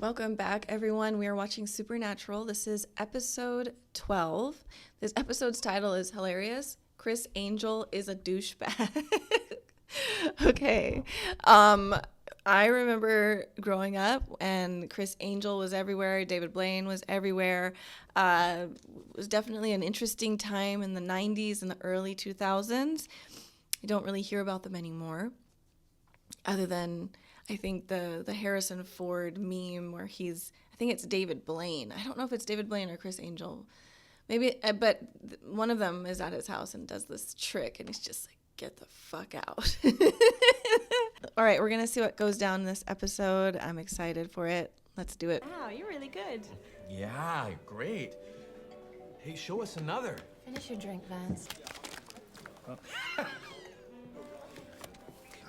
Welcome back, everyone. We are watching Supernatural. This is episode 12. This episode's title is hilarious. Criss Angel is a douchebag. Okay. I remember growing up and Criss Angel was everywhere. David Blaine was everywhere. It was definitely an interesting time in the 90s and the early 2000s. You don't really hear about them anymore, other than I think the Harrison Ford meme where I think it's David Blaine. I don't know if it's David Blaine or Criss Angel. Maybe, but one of them is at his house and does this trick, and he's just like, get the fuck out. All right, we're going to see what goes down in this episode. I'm excited for it. Let's do it. Wow, you're really good. Yeah, great. Hey, show us another. Finish your drink, Vance.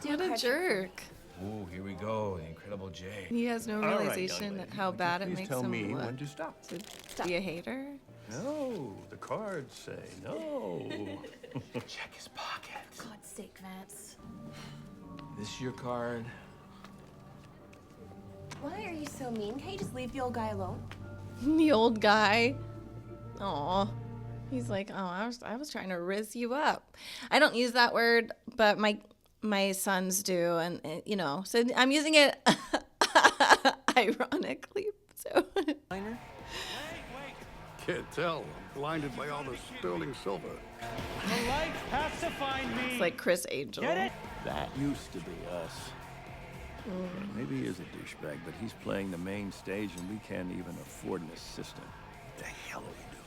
What a jerk. Ooh, here we go, the Incredible Jay. He has no realization that how bad it makes tell him me look when to stop. to be a hater. No, the cards say no. Check his pocket. God's sake, Vance. This your card? Why are you so mean? Can't you just leave the old guy alone? The old guy. Aw. He's like, oh, I was trying to rizz you up. I don't use that word, but my sons do, and so I'm using it ironically. So. Can't tell. I'm blinded by all the sterling silver. The lights have to find me. It's like Criss Angel. Get it? That used to be us. Maybe he is a douchebag, but he's playing the main stage and we can't even afford an assistant. What the hell are we doing?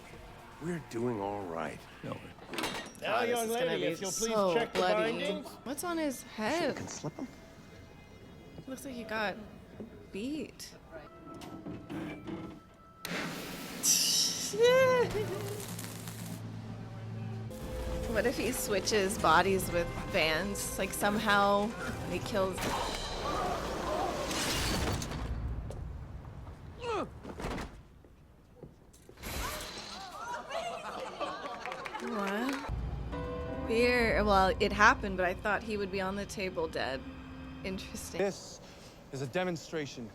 We're doing all right. No. Now, This young is gonna lady, be if you'll please so check the bloody. bindings. What's on his head? Can slip him? Looks like he got beat. What if he switches bodies with Vance? Like somehow he kills. What? Weird. Well, it happened, but I thought he would be on the table dead. Interesting. This is a demonstration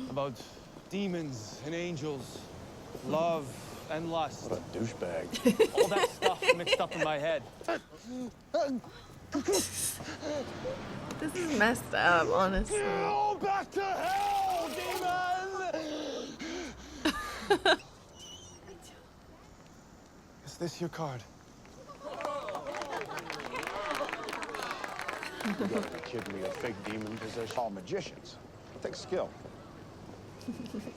about demons and angels, love and lust. What a douchebag. All that stuff mixed up in my head. This is messed up, honestly. Go back to hell, demon! Is this your card? You gotta be kidding me. A fake demon possession. All magicians. It takes skill.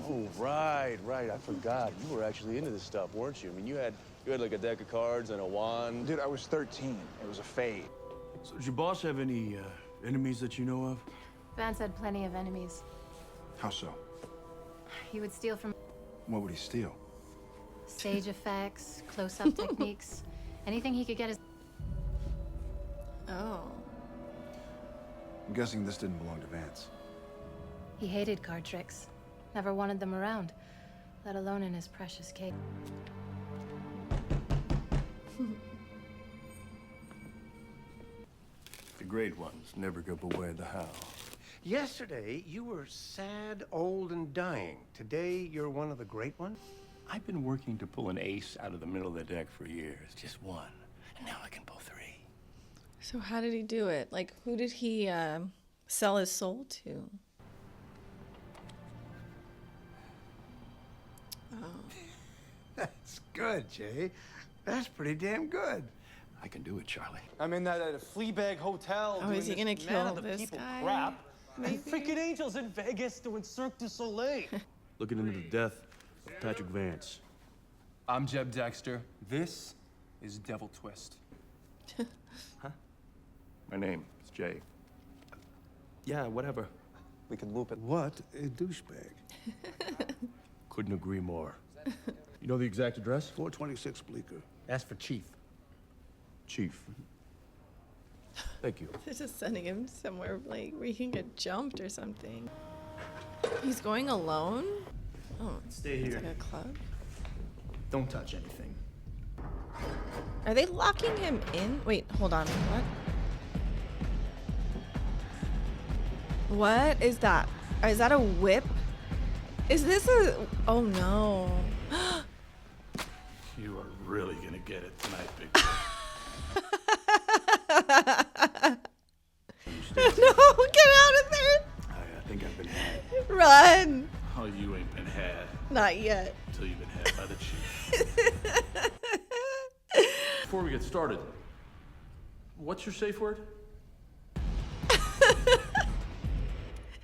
Oh, right. I forgot. You were actually into this stuff, weren't you? I mean, you had like a deck of cards and a wand. Dude, I was 13. It was a fade. So does your boss have any enemies that you know of? Vance had plenty of enemies. How so? He would steal from What would he steal? stage effects, close-up techniques, anything he could get his... Oh. I'm guessing this didn't belong to Vance. He hated card tricks. Never wanted them around, let alone in his precious cake. The great ones never give away the how. Yesterday, you were sad, old, and dying. Today, you're one of the great ones? I've been working to pull an ace out of the middle of the deck for years. Just one. And now I can pull three. So how did he do it? Like, who did he sell his soul to? Oh. That's good, Jay. That's pretty damn good. I can do it, Charlie. I'm in that at a Fleabag hotel. Oh, doing is he this gonna man kill of the this people guy? crap. Maybe. And freaking angels in Vegas doing Cirque du Soleil. Looking into the death of Patrick Vance. I'm Jeb Dexter. This is Devil Twist. My name is Jay. Yeah, whatever. We can loop it. What a douchebag. Couldn't agree more. You know the exact address? 426 Bleecker. Ask for Chief. Chief. Thank you. They're just sending him somewhere like where he can get jumped or something. He's going alone? Oh, Stay it's here. like a club. Don't touch anything. Are they locking him in? Wait, hold on. What? What is that? Is that a whip? Is this a... Oh, no. You are really gonna get it tonight, big boy. No, get out of there. I think I've been had. Run. Oh, you ain't been had Not yet. until you've been had by the chief. Before we get started, what's your safe word?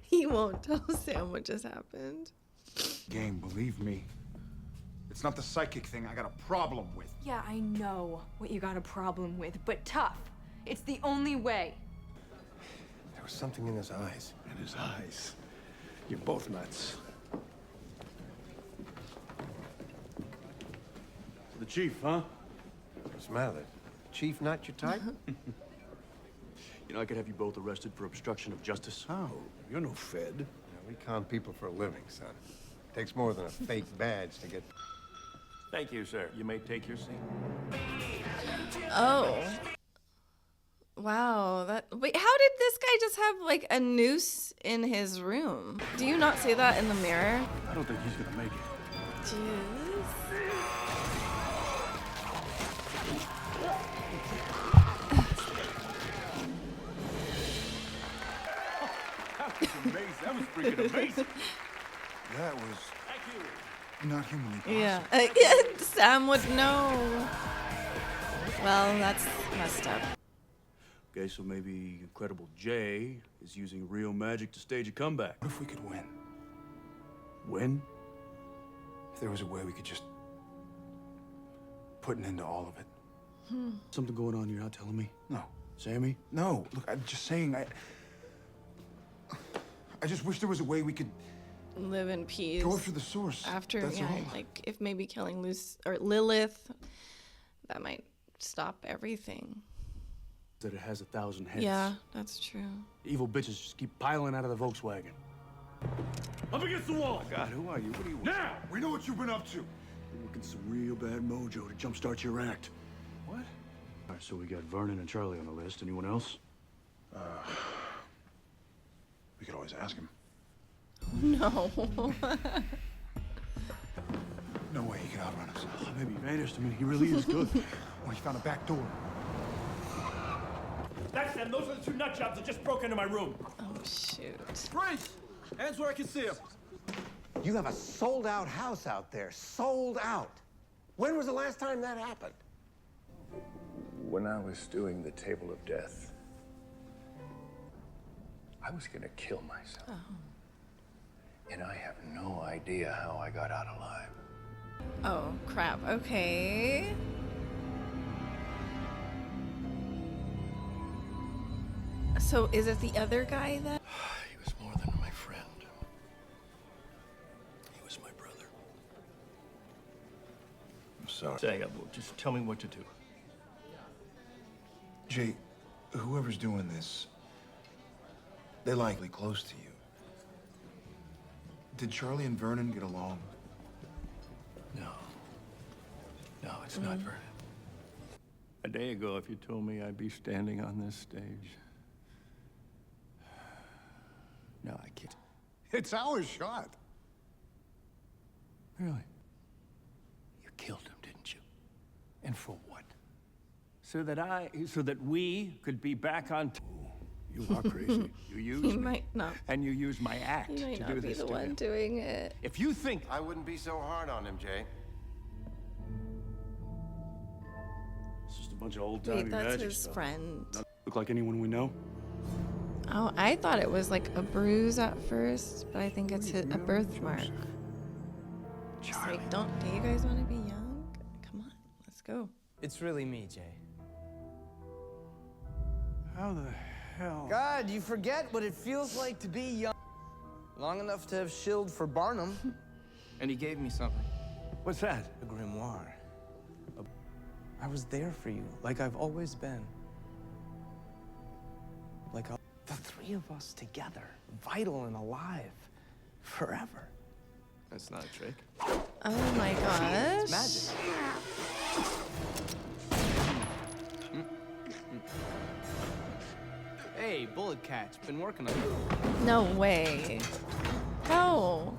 He won't tell Sam what just happened. Game, believe me. It's not the psychic thing I got a problem with. Yeah, I know what you got a problem with, but tough. It's the only way. There was something in his eyes. In his eyes. You're both nuts. The chief, huh? What's the matter? Chief not your type? You know, I could have you both arrested for obstruction of justice. Oh, you're no Fed. You know, we con people for a living, son. Takes more than a fake badge to get... Thank you, sir. You may take your seat. Oh. Wow. Wait, how did this guy just have like a noose in his room? Do you not see that in the mirror? I don't think he's gonna make it. Jeez. Amazing. That was freaking amazing. That was not humanly possible. Yeah. Sam would know. Well, that's messed up. Okay, so maybe Incredible Jay is using real magic to stage a comeback. What if we could win? When? If there was a way we could just put an end to all of it. Something going on you're not telling me? No. Sammy? No. Look, I'm just saying, I just wish there was a way we could Live in peace. go after the source. After, That's yeah, all. like if maybe killing Lilith, that might stop everything. That it has 1,000 heads. Yeah, that's true. Evil bitches just keep piling out of the Volkswagen. Up against the wall. God, who are you? What do you want? Now. We know what you've been up to. You're working some real bad mojo to jumpstart your act. What? All right, so we got Vernon and Charlie on the list. Anyone else? We could always ask him. No. No way he could outrun us. Oh, maybe he vanished. I mean, he really is good. Well, he found a back door. That's them. Those are the two nut jobs that just broke into my room. Oh, shoot. Criss! Hands where I can see him. You have a sold-out house out there. Sold out. When was the last time that happened? When I was doing the table of death, I was gonna kill myself. And I have no idea how I got out alive. Oh, crap. Okay. So is it the other guy then? He was more than my friend. He was my brother. I'm sorry. Say, just tell me what to do. Jay, whoever's doing this, they're likely close to you. Did Charlie and Vernon get along? No. No, it's not Vernon. A day ago, if you told me I'd be standing on this stage. No, I can't. It's our shot. Really? You killed him, didn't you? And for what? So that we could be back on. You are crazy. You use He me. might not. And you use my act He might to not do be this the to one him. doing it. If you think I wouldn't be so hard on him, Jay. it's just a bunch of old Wait, timey that's magic his stuff. friend. Not look like anyone we know. Oh, I thought it was like a bruise at first, but I think it's a birthmark. Just like, do you guys want to be young? Come on, let's go. It's really me, Jay. How the hell? God, you forget what it feels like to be young. Long enough to have shilled for Barnum. And he gave me something. What's that? A grimoire. I was there for you, like I've always been. Like the three of us together, vital and alive, forever. That's not a trick. Oh my gosh. It's magic. Hey, bullet catch, been working on it. No way. How?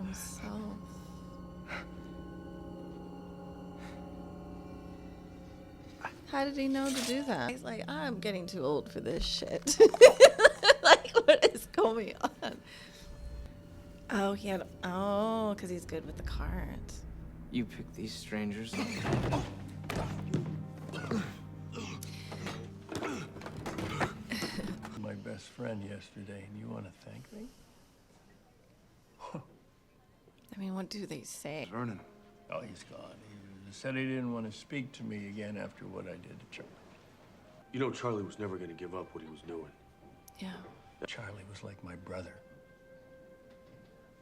himself. How did he know to do that? He's like, I'm getting too old for this shit. Like, what is going on? Oh, because he's good with the cards. You pick these strangers. My best friend yesterday, and you want to thank me? I mean, what do they say? Vernon. Oh, he's gone. He said he didn't want to speak to me again after what I did to Charlie. You know Charlie was never going to give up what he was doing. Yeah. Charlie was like my brother.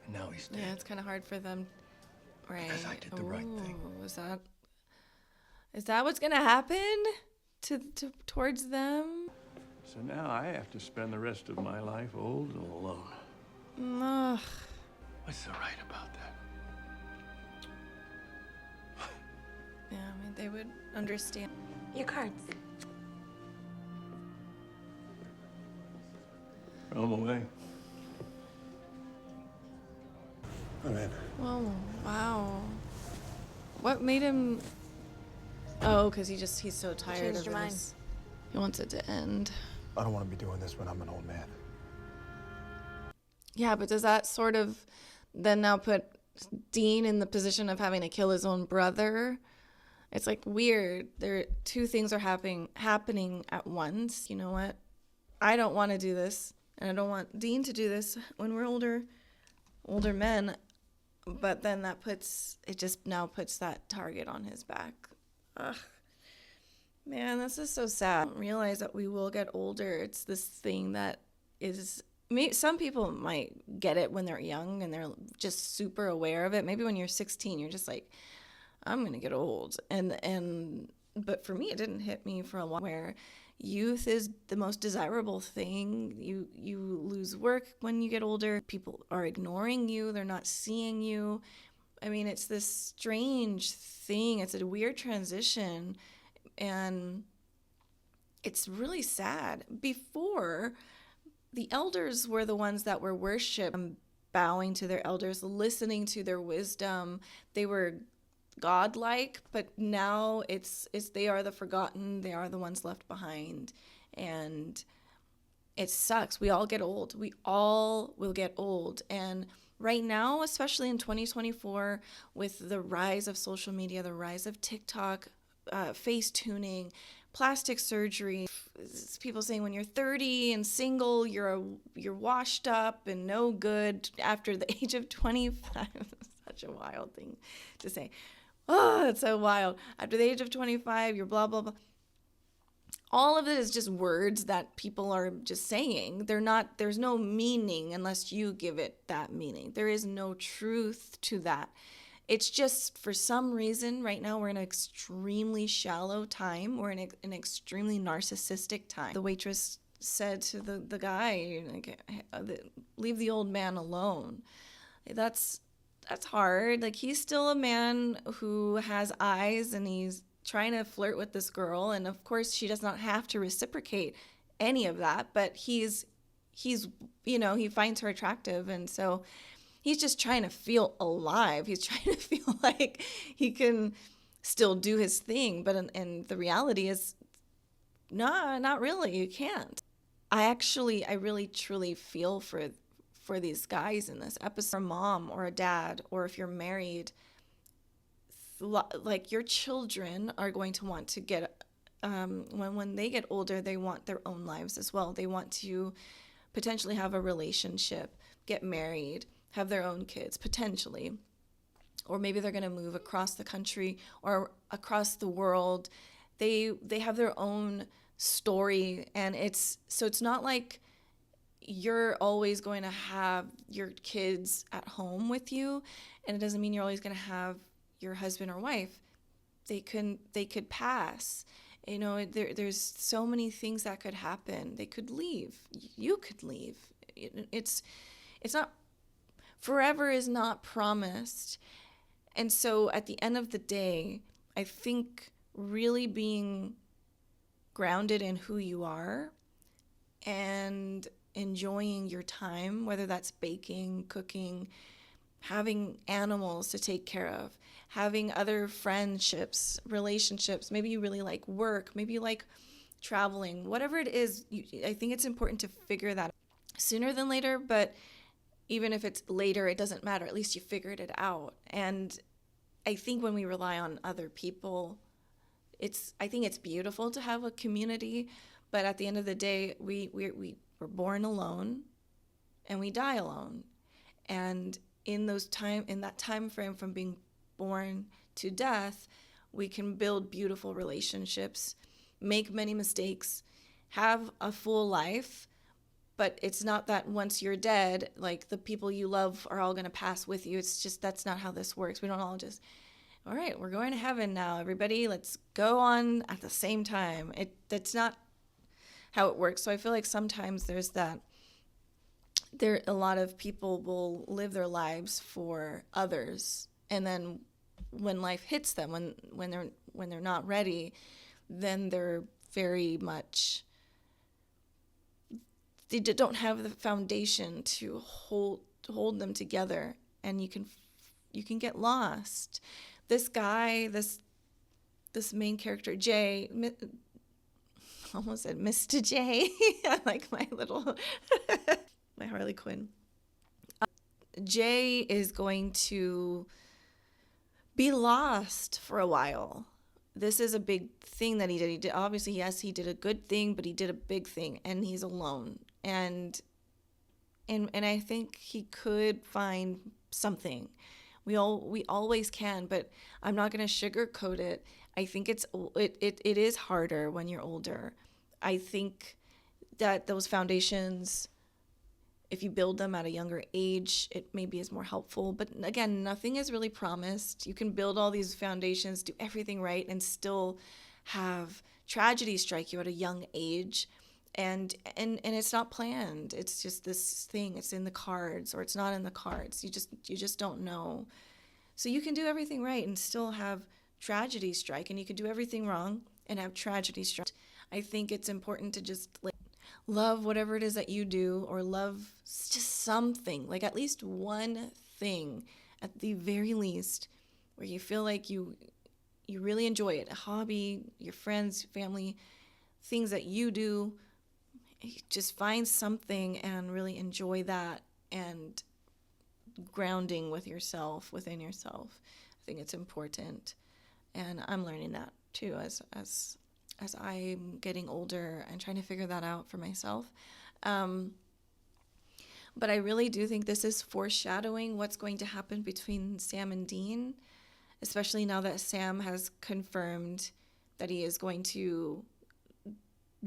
And now he's dead. Yeah, it's kind of hard for them. Right. Because I did the right thing. Is that what's gonna happen towards them? So now I have to spend the rest of my life old and alone. Ugh. What's so right about that? Yeah, I mean, they would understand. Your cards. Throw him away. Oh, man. Whoa, wow. What made him... Oh, because he's so tired changed of your mind. this. He wants it to end. I don't want to be doing this when I'm an old man. Yeah, but does that sort of then now put Dean in the position of having to kill his own brother? It's like weird. Two things are happening at once. You know what? I don't want to do this, and I don't want Dean to do this when we're older men. But then it just now puts that target on his back. Ugh. Man, this is so sad. I don't realize that we will get older. It's this thing that is... Some people might get it when they're young and they're just super aware of it. Maybe when you're 16, you're just like, I'm going to get old. But for me, it didn't hit me for a while, where youth is the most desirable thing. You lose work when you get older. People are ignoring you. They're not seeing you. I mean, it's this strange thing. It's a weird transition. And it's really sad. Before, the elders were the ones that were worshipped, bowing to their elders, listening to their wisdom. They were godlike, but now it's they are the forgotten. They are the ones left behind. And it sucks. We all get old. We all will get old. And right now, especially in 2024, with the rise of social media, the rise of TikTok, face tuning, plastic surgery, people saying when you're 30 and single, you're washed up and no good after the age of 25. Such a wild thing to say. Oh, it's so wild. After the age of 25, you're blah, blah, blah. All of it is just words that people are just saying. There's no meaning unless you give it that meaning. There is no truth to that. It's just, for some reason, right now we're in an extremely shallow time. We're in an extremely narcissistic time. The waitress said to the guy, like, leave the old man alone. That's hard. Like, he's still a man who has eyes, and he's trying to flirt with this girl. And of course, she does not have to reciprocate any of that, but he's he finds her attractive. And so he's just trying to feel alive. He's trying to feel like he can still do his thing. But and the reality is, no, not really. You can't. I really, truly feel for these guys in this episode. A mom or a dad, or if you're married, like, your children are going to want to get, when they get older, they want their own lives as well. They want to potentially have a relationship, get married, have their own kids, potentially. Or maybe they're going to move across the country or across the world. They have their own story, and it's not like you're always going to have your kids at home with you, and it doesn't mean you're always going to have your husband or wife. They could pass. There's so many things that could happen. They could leave. You could leave. It's not... Forever is not promised. And so at the end of the day, I think really being grounded in who you are and enjoying your time, whether that's baking, cooking, having animals to take care of, having other friendships, relationships. Maybe you really like work, maybe you like traveling, whatever it is. I think it's important to figure that out sooner than later, but even if it's later, it doesn't matter. At least you figured it out. And I think when we rely on other people, I think it's beautiful to have a community, but at the end of the day, we're born alone and we die alone. And in that time frame from being born to death, we can build beautiful relationships, make many mistakes, have a full life. But it's not that once you're dead, like the people you love are all going to pass with you. It's just, that's not how this works. We don't all just, all right, we're going to heaven now, everybody, let's go on at the same time. That's not how it works. So I feel like sometimes there's that, a lot of people will live their lives for others, and then when life hits them, when they're not ready, then they're very much, they don't have the foundation to hold them together, and you can get lost. This guy, this main character, Jay, almost said Mr. J. I like my little my Harley Quinn. Jay is going to be lost for a while. This is a big thing that he did. He did, obviously, yes, he did a good thing, but he did a big thing, and he's alone. And I think he could find something. We always can, but I'm not going to sugarcoat it. I think it is harder when you're older. I think that those foundations, if you build them at a younger age, it maybe is more helpful. But again, nothing is really promised. You can build all these foundations, do everything right, and still have tragedy strike you at a young age. And it's not planned. It's just this thing. It's in the cards, or it's not in the cards. You just don't know. So you can do everything right and still have tragedy strike, and you can do everything wrong and have tragedy strike. I think it's important to just love whatever it is that you do, or love just something, like at least one thing at the very least, where you feel like you really enjoy it. A hobby, your friends, family, things that you do. Just find something and really enjoy that, and grounding with yourself, within yourself. I think it's important, and I'm learning that too as I'm getting older and trying to figure that out for myself. But I really do think this is foreshadowing what's going to happen between Sam and Dean, especially now that Sam has confirmed that he is going to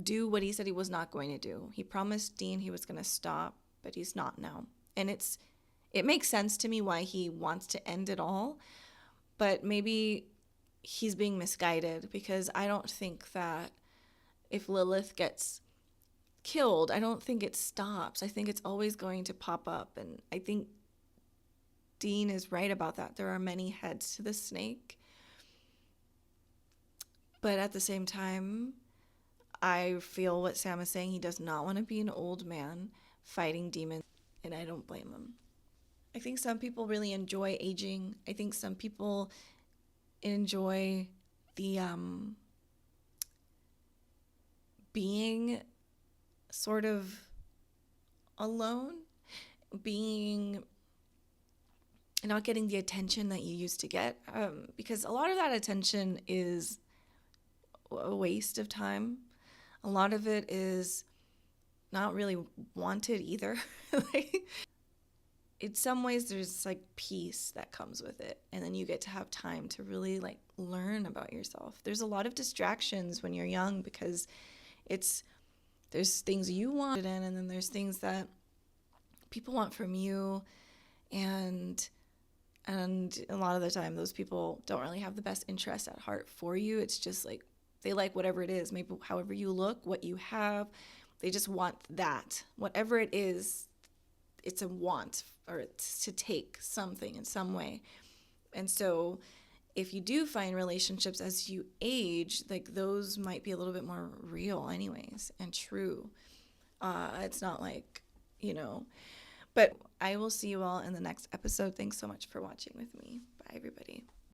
do what he said he was not going to do. He promised Dean he was going to stop, but he's not now. And it makes sense to me why he wants to end it all, but maybe he's being misguided, because I don't think that if Lilith gets killed, I don't think it stops. I think it's always going to pop up, and I think Dean is right about that. There are many heads to the snake, but at the same time, I feel what Sam is saying. He does not want to be an old man fighting demons, and I don't blame him. I think some people really enjoy aging. I think some people enjoy the being sort of alone, being not getting the attention that you used to get, because a lot of that attention is a waste of time. A lot of it is not really wanted either. In some ways, there's like peace that comes with it, and then you get to have time to really learn about yourself. There's a lot of distractions when you're young, because there's things you want in, and then there's things that people want from you, and a lot of the time those people don't really have the best interest at heart for you. It's just they like whatever it is, maybe however you look, what you have. They just want that. Whatever it is, it's a want, or it's to take something in some way. And so if you do find relationships as you age, those might be a little bit more real anyways, and true. It's not But I will see you all in the next episode. Thanks so much for watching with me. Bye, everybody.